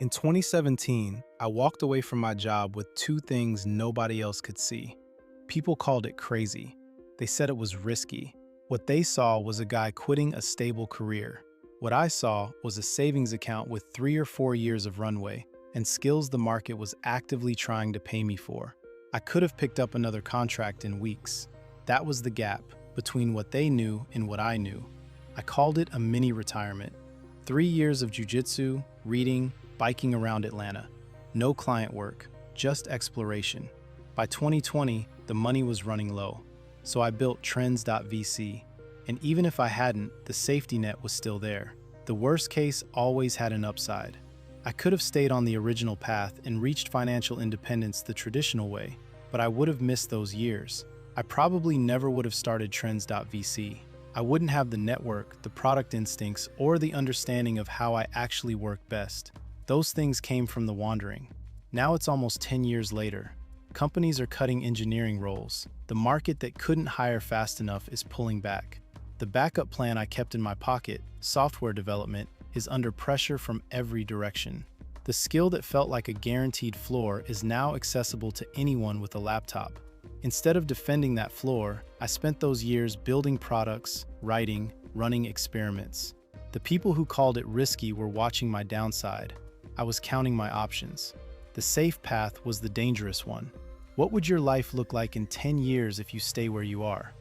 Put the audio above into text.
In 2017, I walked away from my job with two things nobody else could see. People called it crazy. They said it was risky. What they saw was a guy quitting a stable career. What I saw was a savings account with 3 or 4 years of runway and skills the market was actively trying to pay me for. I could have picked up another contract in weeks. That was the gap between what they knew and what I knew. I called it a mini retirement. 3 years of jujitsu, reading, biking around Atlanta. No client work, just exploration. By 2020, the money was running low. So I built trends.vc. And even if I hadn't, the safety net was still there. The worst case always had an upside. I could have stayed on the original path and reached financial independence the traditional way, but I would have missed those years. I probably never would have started trends.vc. I wouldn't have the network, the product instincts, or the understanding of how I actually work best. Those things came from the wandering. Now it's almost 10 years later. Companies are cutting engineering roles. The market that couldn't hire fast enough is pulling back. The backup plan I kept in my pocket, software development, is under pressure from every direction. The skill that felt like a guaranteed floor is now accessible to anyone with a laptop. Instead of defending that floor, I spent those years building products, writing, running experiments. The people who called it risky were watching my downside. I was counting my options. The safe path was the dangerous one. What would your life look like in 10 years if you stay where you are?